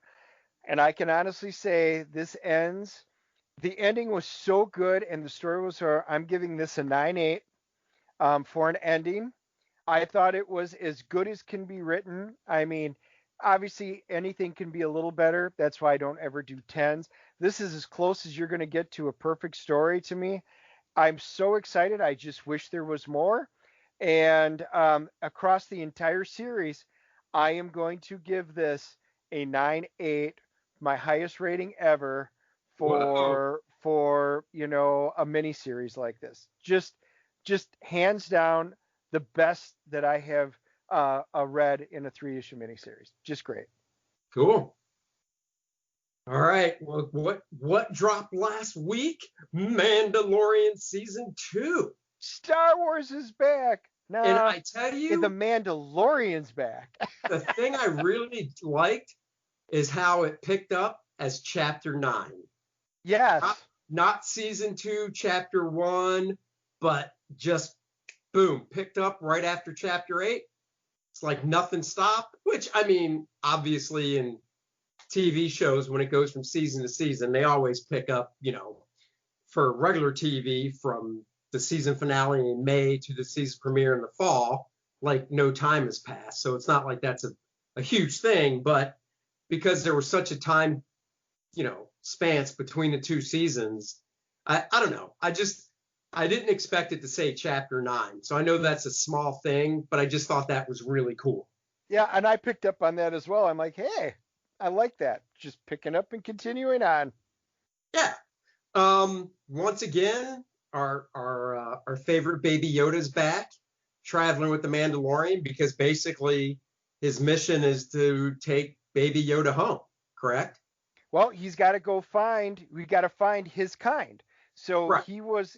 [SPEAKER 4] and I can honestly say the ending was so good and the story was I'm giving this a 9.8 for an ending. I thought it was as good as can be written. I mean, obviously anything can be a little better. That's why I don't ever do 10s. This is as close as you're going to get to a perfect story to me. I'm so excited. I just wish there was more. And across the entire series, I am going to give this a 9.8, my highest rating ever for a mini series like this. Just hands down the best that I have read in a 3-issue miniseries. Just great.
[SPEAKER 3] Cool. All right. Well, what dropped last week? Mandalorian season 2.
[SPEAKER 4] Star Wars is back. No,
[SPEAKER 3] and I tell you,
[SPEAKER 4] the Mandalorian's back.
[SPEAKER 3] The thing I really liked is how it picked up as chapter 9.
[SPEAKER 4] Yes.
[SPEAKER 3] Not season 2, chapter 1, but just boom, picked up right after chapter 8. It's like nothing stopped, which, I mean, obviously in TV shows, when it goes from season to season, they always pick up, for regular TV from the season finale in May to the season premiere in the fall, like no time has passed. So it's not like that's a huge thing, but because there was such a time, spans between the two seasons, I don't know. I didn't expect it to say chapter 9. So I know that's a small thing, but I just thought that was really cool.
[SPEAKER 4] Yeah, and I picked up on that as well. I'm like, hey, I like that. Just picking up and continuing on.
[SPEAKER 3] Yeah. Once again, our favorite Baby Yoda's back, traveling with the Mandalorian, because basically his mission is to take Baby Yoda home, correct?
[SPEAKER 4] Well, we got to find his kind. So
[SPEAKER 3] right.
[SPEAKER 4] he was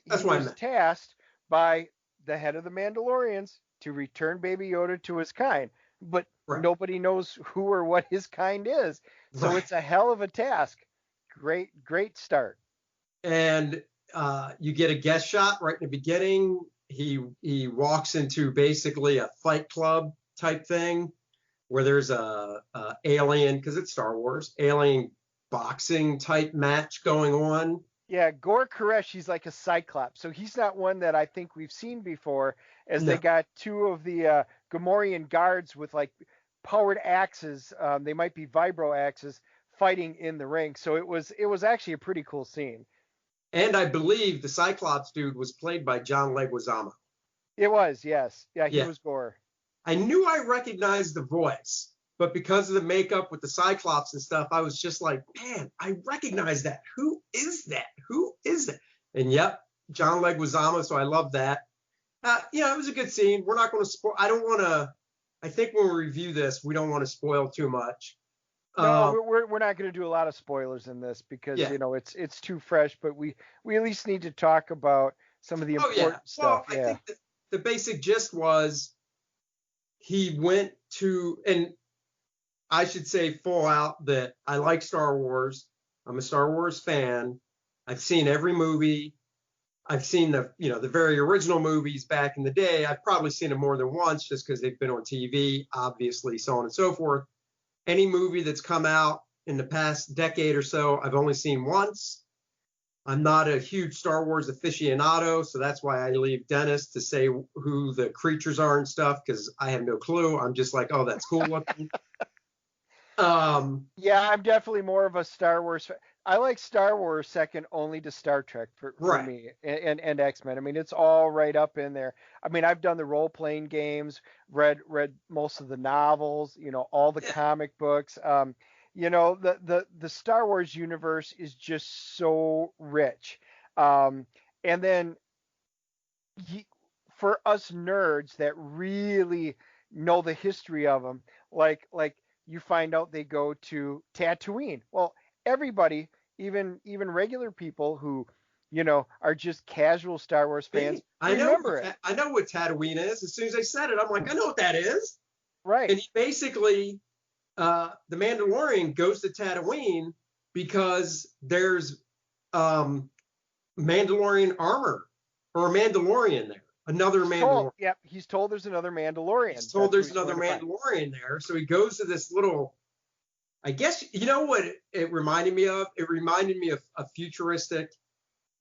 [SPEAKER 4] tasked by the head of the Mandalorians to return Baby Yoda to his kind. But nobody knows who or what his kind is. So it's a hell of a task. Great start.
[SPEAKER 3] And you get a guest shot right in the beginning. He walks into basically a Fight Club type thing where there's a alien, because it's Star Wars, alien boxing type match going on.
[SPEAKER 4] Yeah, Gor Koresh, he's like a Cyclops. So he's not one that I think we've seen before, as they got two of the Gamorrean guards with like powered axes. They might be vibro axes fighting in the ring. So it was actually a pretty cool scene.
[SPEAKER 3] And I believe the Cyclops dude was played by John Leguizamo.
[SPEAKER 4] It was, yes. Yeah, he was Gor.
[SPEAKER 3] I knew I recognized the voice, but because of the makeup with the Cyclops and stuff, I was just like, man, I recognize that. Who is that? And yep, John Leguizamo, so I love that. It was a good scene. We're not going to spoil. I think when we review this, we don't want to spoil too much.
[SPEAKER 4] No, we're not going to do a lot of spoilers in this because it's too fresh. But we at least need to talk about some of the important stuff.
[SPEAKER 3] Well, I think the basic gist was he went to, and I should say full out that I like Star Wars. I'm a Star Wars fan. I've seen every movie. I've seen the very original movies back in the day. I've probably seen them more than once just because they've been on TV, obviously, so on and so forth. Any movie that's come out in the past decade or so, I've only seen once. I'm not a huge Star Wars aficionado, so that's why I leave Dennis to say who the creatures are and stuff, because I have no clue. I'm just like, oh, that's cool looking.
[SPEAKER 4] Yeah, I'm definitely more of a Star Wars fan. I like Star Wars second only to Star Trek for
[SPEAKER 3] Right.
[SPEAKER 4] me, and X-Men. I mean, it's all right up in there. I mean, I've done the role-playing games, read most of the novels, all the comic books. The Star Wars universe is just so rich. And then for us nerds that really know the history of them, like you find out they go to Tatooine. Well, everybody, even regular people who, are just casual Star Wars fans, remember it.
[SPEAKER 3] I know what Tatooine is. As soon as they said it, I'm like, I know what that is.
[SPEAKER 4] Right.
[SPEAKER 3] And he basically, the Mandalorian goes to Tatooine because there's Mandalorian armor or a Mandalorian there. Another Mandalorian.
[SPEAKER 4] Yep, he's told there's another Mandalorian.
[SPEAKER 3] He's told there's another Mandalorian there. So he goes to this little, I guess, you know what it reminded me of? It reminded me of a futuristic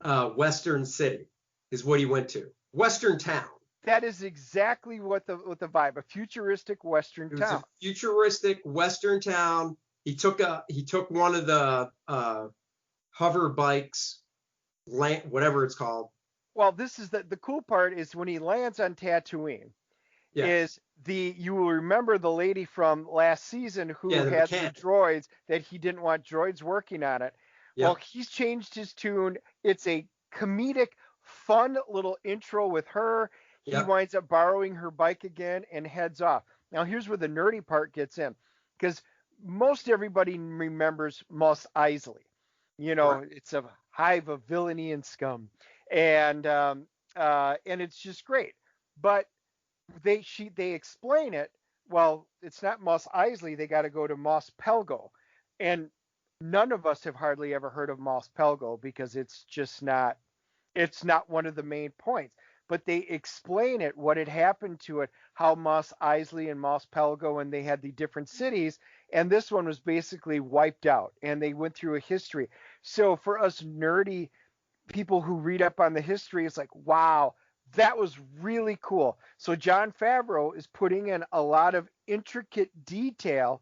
[SPEAKER 3] Western city is what he went to. Western town.
[SPEAKER 4] That is exactly what the vibe, a futuristic Western town.
[SPEAKER 3] It was a futuristic Western town. He took one of the hover bikes, whatever it's called.
[SPEAKER 4] Well, this is the cool part is when he lands on Tatooine, you will remember the lady from last season who had the droids that he didn't want droids working on it. Yep. Well, he's changed his tune. It's a comedic, fun little intro with her. He winds up borrowing her bike again and heads off. Now, here's where the nerdy part gets in, because most everybody remembers Mos Eisley. It's a hive of villainy and scum. And it's just great, but they explain it. Well, it's not Mos Eisley. They got to go to Mos Pelgo, and none of us have hardly ever heard of Mos Pelgo because it's just not. It's not one of the main points. But they explain it, what had happened to it, how Mos Eisley and Mos Pelgo, and they had the different cities, and this one was basically wiped out, and they went through a history. So for us nerdy people who read up on the history, it's like, wow, that was really cool. So Jon Favreau is putting in a lot of intricate detail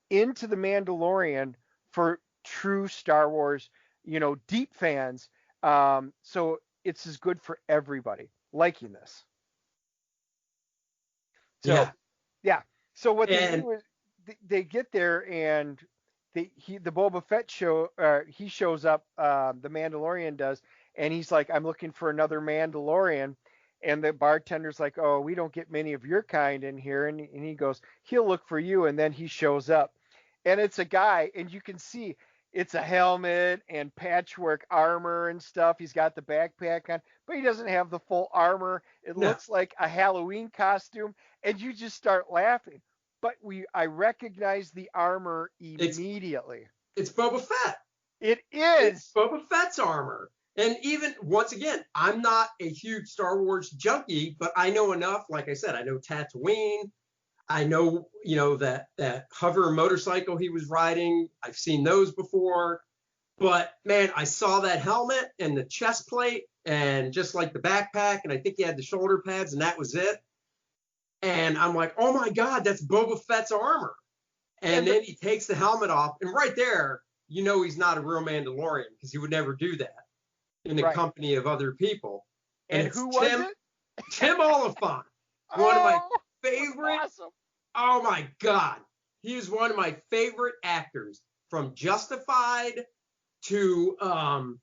[SPEAKER 4] into The Mandalorian for true Star Wars, deep fans. So it's as good for everybody liking this. So, yeah. So what they do is they get there and the Boba Fett he shows up, the Mandalorian does, and he's like, I'm looking for another Mandalorian. And the bartender's like, oh, we don't get many of your kind in here. And he goes, he'll look for you. And then he shows up. And it's a guy, and you can see it's a helmet and patchwork armor and stuff. He's got the backpack on, but he doesn't have the full armor. It looks like a Halloween costume, and you just start laughing. But I recognize the armor immediately.
[SPEAKER 3] It's Boba Fett.
[SPEAKER 4] It is.
[SPEAKER 3] It's Boba Fett's armor. And even, once again, I'm not a huge Star Wars junkie, but I know enough. Like I said, I know Tatooine. I know, that hover motorcycle he was riding. I've seen those before. But, man, I saw that helmet and the chest plate and just like the backpack, and I think he had the shoulder pads, and that was it. And I'm like, oh, my God, that's Boba Fett's armor. And then he takes the helmet off, and right there, he's not a real Mandalorian because he would never do that in the company of other people.
[SPEAKER 4] And who was it?
[SPEAKER 3] Tim Oliphant. One of my favorite.
[SPEAKER 4] Awesome.
[SPEAKER 3] Oh my God. He is one of my favorite actors, from Justified to oh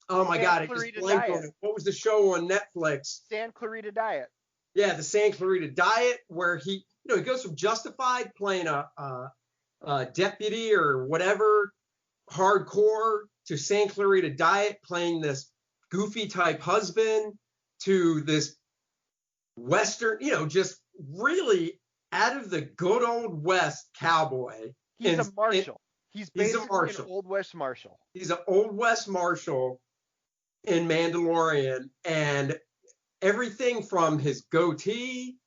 [SPEAKER 3] my God, it just blanked on it. What was the show on Netflix?
[SPEAKER 4] Santa Clarita Diet.
[SPEAKER 3] Yeah, the Santa Clarita Diet, where he goes from Justified playing a deputy or whatever, hardcore, to Santa Clarita Diet playing this goofy type husband, to this Western, just really out of the good old West cowboy.
[SPEAKER 4] He's a marshal. He's basically
[SPEAKER 3] marshal.
[SPEAKER 4] an Old West marshal.
[SPEAKER 3] He's an Old West marshal in Mandalorian, and everything from his goatee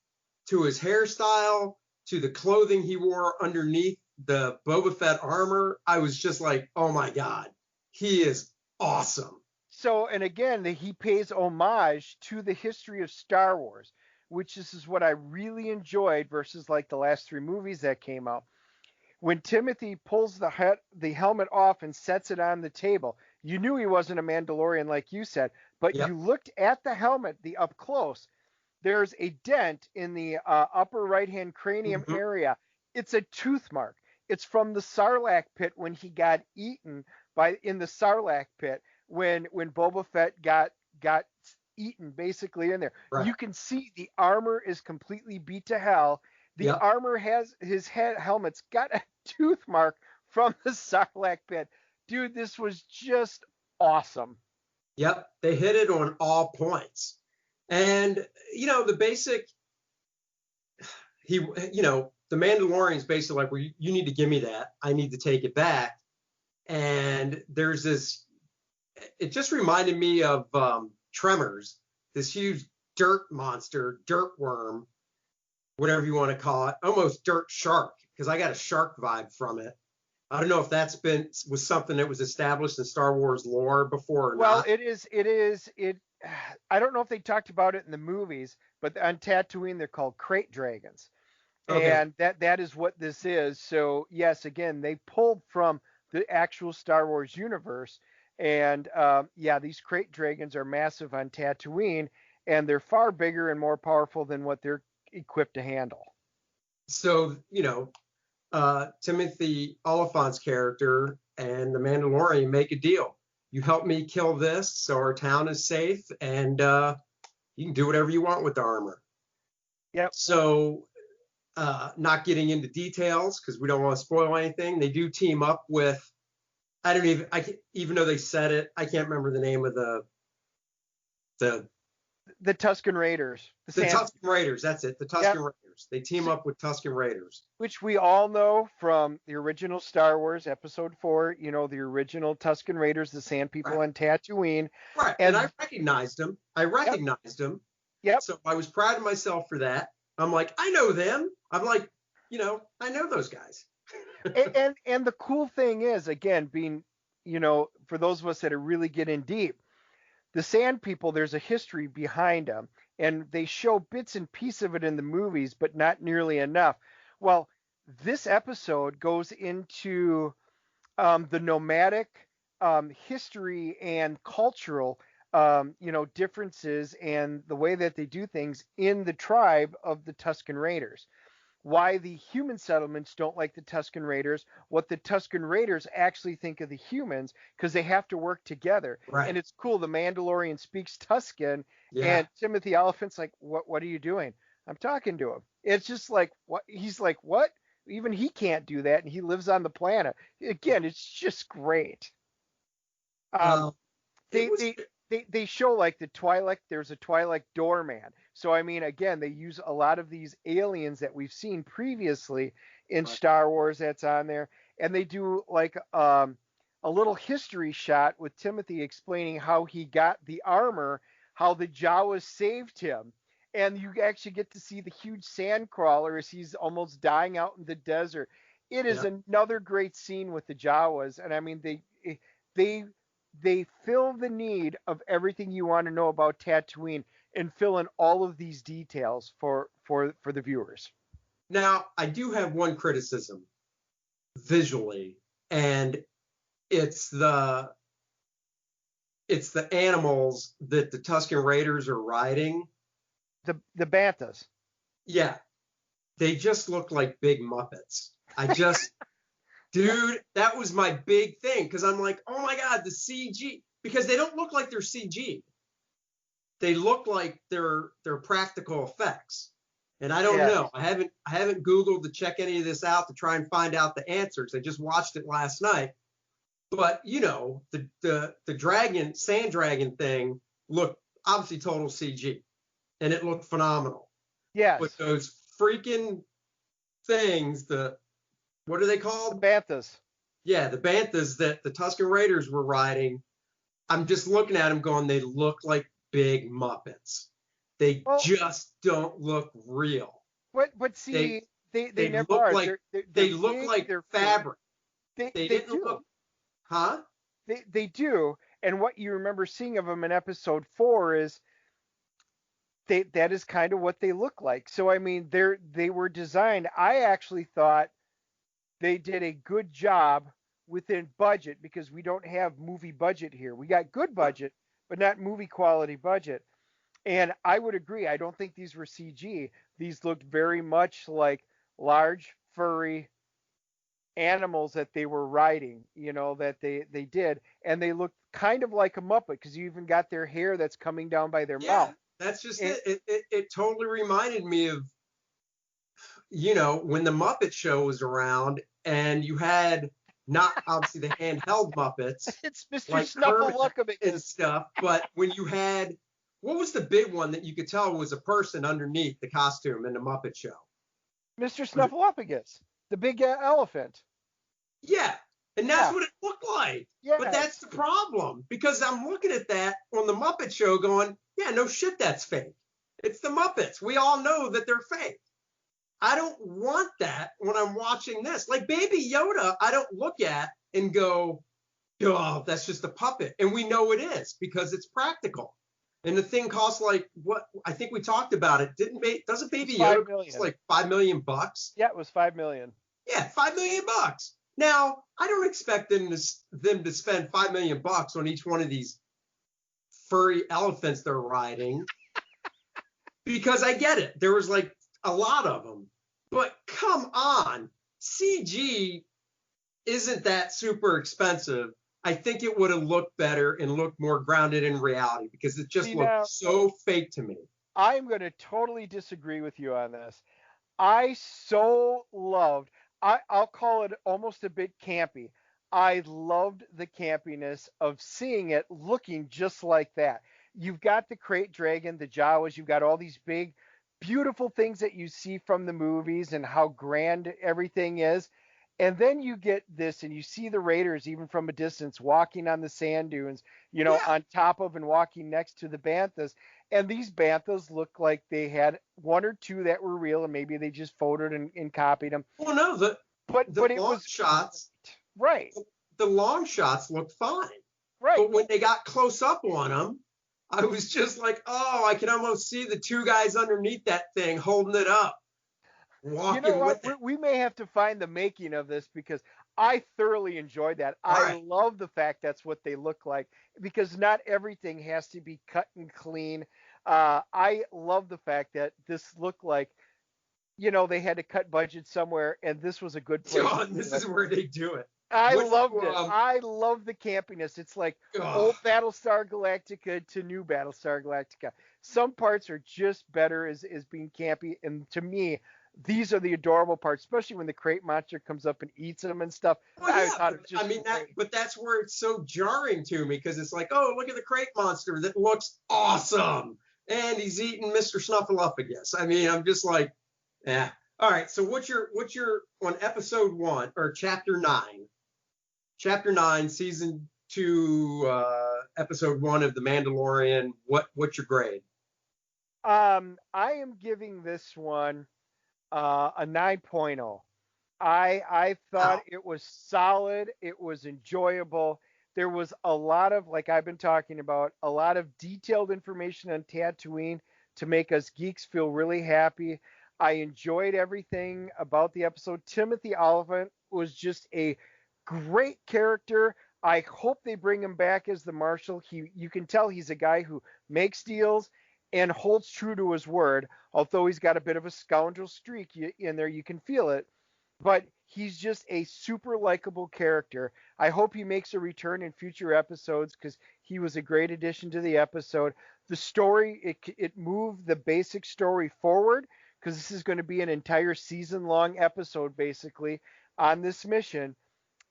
[SPEAKER 3] to his hairstyle to the clothing he wore underneath the Boba Fett armor, I was just like, oh my God, he is awesome.
[SPEAKER 4] So, and again, he pays homage to the history of Star Wars, which is what I really enjoyed versus like the last 3 movies that came out. When Timothy pulls the helmet off and sets it on the table, you knew he wasn't a Mandalorian like you said, but
[SPEAKER 3] Yep.
[SPEAKER 4] you looked at the helmet, the up close, there's a dent in the upper right-hand cranium area. It's a tooth mark. It's from the Sarlacc pit when he got eaten in the Sarlacc pit when Boba Fett got eaten basically in there.
[SPEAKER 3] Right.
[SPEAKER 4] You can see the armor is completely beat to hell. The
[SPEAKER 3] Yep.
[SPEAKER 4] armor has his helmet's got a tooth mark from the Sarlacc pit. Dude, this was just awesome.
[SPEAKER 3] Yep, they hit it on all points. And, you know, the basic, the Mandalorian's basically like, well, you need to give me that. I need to take it back. And there's this, it just reminded me of Tremors, this huge dirt monster, dirt worm, whatever you want to call it, almost dirt shark, because I got a shark vibe from it. I don't know if was something that was established in Star Wars lore before or
[SPEAKER 4] well,
[SPEAKER 3] not.
[SPEAKER 4] It is. I don't know if they talked about it in the movies, but on Tatooine they're called crate dragons,
[SPEAKER 3] Okay.
[SPEAKER 4] and that is what this is. So yes, again, they pulled from the actual Star Wars universe, and these crate dragons are massive on Tatooine, and they're far bigger and more powerful than what they're equipped to handle.
[SPEAKER 3] So, Timothy Oliphant's character and the Mandalorian make a deal. You help me kill this so our town is safe, and you can do whatever you want with the armor.
[SPEAKER 4] Yep.
[SPEAKER 3] So, not getting into details because we don't want to spoil anything, they do team up with, even though they said it, I can't remember the name of
[SPEAKER 4] the Tusken Raiders.
[SPEAKER 3] The Tusken Raiders, that's it. The Tusken Raiders. They team up with Tusken Raiders.
[SPEAKER 4] Which we all know from the original Star Wars Episode 4, the original Tusken Raiders, the Sand People on Tatooine.
[SPEAKER 3] Right, and I recognized them.
[SPEAKER 4] Yep.
[SPEAKER 3] So I was proud of myself for that. I'm like, I know them. I'm like, I know those guys.
[SPEAKER 4] and the cool thing is, again, being, for those of us that are really getting deep, the Sand People, there's a history behind them, and they show bits and pieces of it in the movies, but not nearly enough. Well, this episode goes into the nomadic history and cultural, differences and the way that they do things in the tribe of the Tusken Raiders. Why the human settlements don't like the Tusken Raiders, what the Tusken Raiders actually think of the humans, because they have to work together.
[SPEAKER 3] Right.
[SPEAKER 4] And it's cool. The Mandalorian speaks Tusken,
[SPEAKER 3] Yeah.
[SPEAKER 4] and Timothy Oliphant's like, "What are you doing?" I'm talking to him. It's just like, what? He's like, "What?" Even he can't do that, and he lives on the planet. Again, it's just great. They show like the Twi'lek. There's a Twi'lek doorman. So I mean, again, they use a lot of these aliens that we've seen previously in Star Wars that's on there, and they do like a little history shot with Timothy explaining how he got the armor, how the Jawas saved him, and you actually get to see the huge sand crawler as he's almost dying out in the desert. It is another great scene with the Jawas, and I mean they fill the need of everything you want to know about Tatooine and fill in all of these details for the viewers.
[SPEAKER 3] Now, I do have one criticism visually, and it's the animals that the Tusken Raiders are riding.
[SPEAKER 4] The Banthas.
[SPEAKER 3] Yeah. They just look like big Muppets. Dude, that was my big thing, because I'm like, oh my God, the CG, because they don't look like they're CG. They look like they're practical effects. And I don't know. I haven't Googled to check any of this out to try and find out the answers. I just watched it last night. But the sand dragon thing looked obviously total CG, and it looked phenomenal.
[SPEAKER 4] Yes.
[SPEAKER 3] But those freaking things, what are they
[SPEAKER 4] The
[SPEAKER 3] called?
[SPEAKER 4] Banthas.
[SPEAKER 3] Yeah, the Banthas that the Tusken Raiders were riding. I'm just looking at them going, they look like big Muppets. They
[SPEAKER 4] Well,
[SPEAKER 3] just don't look real.
[SPEAKER 4] but
[SPEAKER 3] They
[SPEAKER 4] see, they
[SPEAKER 3] they
[SPEAKER 4] never
[SPEAKER 3] look
[SPEAKER 4] are.
[SPEAKER 3] like
[SPEAKER 4] They're
[SPEAKER 3] they look
[SPEAKER 4] big.
[SPEAKER 3] like
[SPEAKER 4] They're
[SPEAKER 3] fabric. They
[SPEAKER 4] they
[SPEAKER 3] didn't
[SPEAKER 4] do.
[SPEAKER 3] look, huh?
[SPEAKER 4] They do. And what you remember seeing of them in episode 4 is that is kind of what they look like. So I mean, they were designed. I actually thought they did a good job within budget because we don't have movie budget here. We got good budget, but not movie quality budget. And I would agree. I don't think these were CG. These looked very much like large, furry animals that they were riding, that they did. And they looked kind of like a Muppet because you even got their hair that's coming down by their
[SPEAKER 3] Yeah,
[SPEAKER 4] mouth.
[SPEAKER 3] that's just
[SPEAKER 4] And,
[SPEAKER 3] it. It totally reminded me of, when the Muppet Show was around and you had not obviously the handheld Muppets
[SPEAKER 4] it's Mr.
[SPEAKER 3] like Kermit and
[SPEAKER 4] Snuffleupagus.
[SPEAKER 3] stuff, but when you had, what was the big one that you could tell was a person underneath the costume in the Muppet Show?
[SPEAKER 4] Mr. Snuffleupagus, the big elephant.
[SPEAKER 3] Yeah, and that's
[SPEAKER 4] Yeah.
[SPEAKER 3] what it looked like.
[SPEAKER 4] Yeah.
[SPEAKER 3] But that's the problem because I'm looking at that on the Muppet Show going, yeah, no shit, that's fake. It's the Muppets. We all know that they're fake. I don't want that when I'm watching this. Like Baby Yoda, I don't look at and go, oh, that's just a puppet. And we know it is because it's practical. And the thing costs like what I think we talked about it. Doesn't Baby Yoda cost like $5 million?
[SPEAKER 4] Yeah, it was $5 million.
[SPEAKER 3] Yeah, $5 million. Now, I don't expect them to spend $5 million on each one of these furry elephants they're riding because I get it. There was like a lot of them. But come on, CG isn't that super expensive. I think it would have looked better and looked more grounded in reality because it just looked so fake to me.
[SPEAKER 4] I'm going to totally disagree with you on this. I so loved, I'll call it almost a bit campy. I loved the campiness of seeing it looking just like that. You've got the crate dragon, the Jawas, you've got all these big, beautiful things that you see from the movies and how grand everything is. And then you get this and you see the Raiders even from a distance walking on the sand dunes, on top of and walking next to the Banthas. And these Banthas look like they had one or two that were real and maybe they just photoed and copied them.
[SPEAKER 3] Well, no, the long shots,
[SPEAKER 4] right.
[SPEAKER 3] The long shots looked fine.
[SPEAKER 4] Right.
[SPEAKER 3] But when they got close up on them, I was just like, oh, I can almost see the two guys underneath that thing holding it up. Walking
[SPEAKER 4] you know what?
[SPEAKER 3] with it.
[SPEAKER 4] We may have to find the making of this because I thoroughly enjoyed that. I love the fact that's what they look like because not everything has to be cut and clean. I love the fact that this looked like, they had to cut budget somewhere and this was a good place.
[SPEAKER 3] John, this is where they do it.
[SPEAKER 4] I loved it. I love the campiness. It's like old Battlestar Galactica to new Battlestar Galactica. Some parts are just better as being campy. And to me, these are the adorable parts, especially when the crate monster comes up and eats them and stuff.
[SPEAKER 3] Well, but that's where it's so jarring to me because it's like, oh, look at the crate monster that looks awesome. And he's eating Mr. Snuffleupagus. I mean, I'm just like, yeah. All right. So what's your on episode 1 or chapter 9? Chapter 9, season 2, episode 1 of The Mandalorian. What's your grade?
[SPEAKER 4] I am giving this one a 9.0. I thought it was solid. It was enjoyable. There was a lot of, like I've been talking about, a lot of detailed information on Tatooine to make us geeks feel really happy. I enjoyed everything about the episode. Timothy Oliphant was just a great character. I hope they bring him back as the marshal. You can tell he's a guy who makes deals and holds true to his word, although he's got a bit of a scoundrel streak in there. You can feel it. But he's just a super likable character. I hope he makes a return in future episodes because he was a great addition to the episode. The story, it moved the basic story forward because this is going to be an entire season-long episode, basically, on this mission.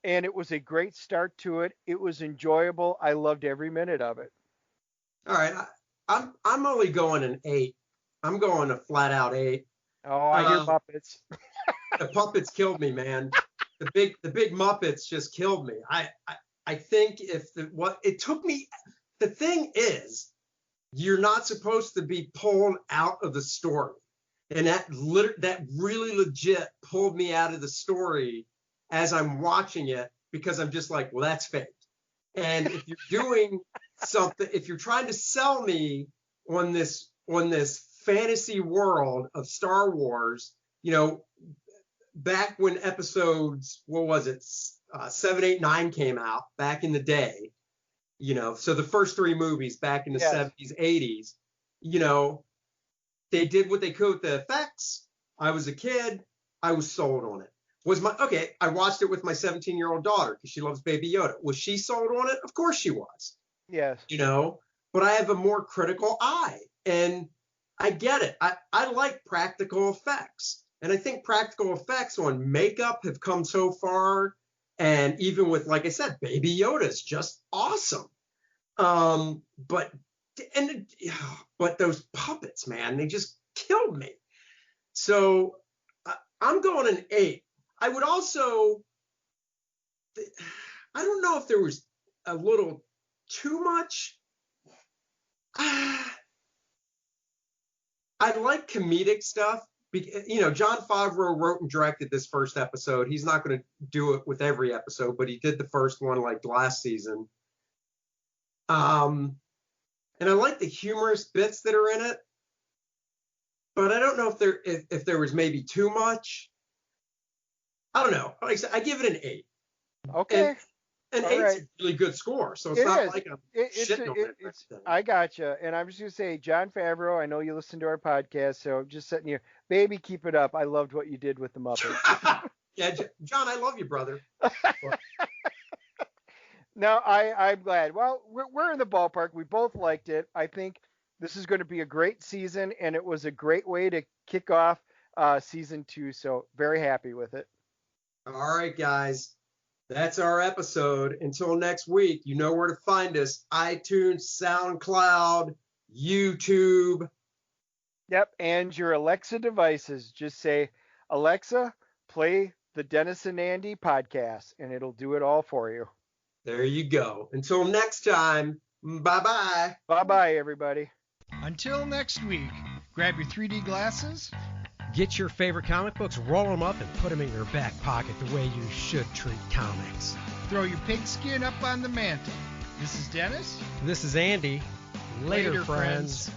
[SPEAKER 4] And it was a great start to it. It was enjoyable. I loved every minute of it.
[SPEAKER 3] All right. I'm only going an 8. I'm going a flat out 8.
[SPEAKER 4] Oh, I hear Muppets.
[SPEAKER 3] The puppets killed me, man. The big Muppets just killed me. I think it took me. The thing is, you're not supposed to be pulled out of the story, and that really legit pulled me out of the story as I'm watching it, because I'm just like, well, that's fake. And if you're doing something, if you're trying to sell me on this fantasy world of Star Wars, back when episodes, what was it, 7, 8, 9 came out back in the day, so the first 3 movies back in the 70s, 80s, they did what they could with the effects. I was a kid. I was sold on it. I watched it with my 17-year-old daughter because she loves Baby Yoda. Was she sold on it? Of course she was.
[SPEAKER 4] Yes.
[SPEAKER 3] But I have a more critical eye, and I get it. I like practical effects, and I think practical effects on makeup have come so far, and even with, like I said, Baby Yoda is just awesome. But those puppets, man, they just killed me. So I'm going an 8. I would also, I don't know if there was a little too much. I like comedic stuff. Jon Favreau wrote and directed this first episode. He's not going to do it with every episode, but he did the first one like last season. And I like the humorous bits that are in it, but I don't know if there was maybe too much. I don't know. Like I said, I give it an 8.
[SPEAKER 4] Okay.
[SPEAKER 3] And 8's a really good score, so it's not like I'm shitting on it.
[SPEAKER 4] I gotcha. And I'm just going to say, Jon Favreau, I know you listen to our podcast, so I'm just sitting here. Baby, keep it up. I loved what you did with the Muppets.
[SPEAKER 3] Yeah, John, I love you, brother.
[SPEAKER 4] No, I'm glad. Well, we're in the ballpark. We both liked it. I think this is going to be a great season, and it was a great way to kick off season 2, so very happy with it.
[SPEAKER 3] All right, guys. That's our episode. Until next week, you know where to find us. iTunes, SoundCloud, YouTube.
[SPEAKER 4] Yep, and your Alexa devices. Just say, Alexa, play the Dennis and Andy podcast, and it'll do it all for you.
[SPEAKER 3] There you go. Until next time, bye-bye.
[SPEAKER 4] Bye-bye, everybody.
[SPEAKER 1] Until next week, grab your 3D glasses.
[SPEAKER 2] Get your favorite comic books, roll them up, and put them in your back pocket the way you should treat comics.
[SPEAKER 1] Throw your pigskin up on the mantle. This is Dennis.
[SPEAKER 2] This is Andy. Later, friends.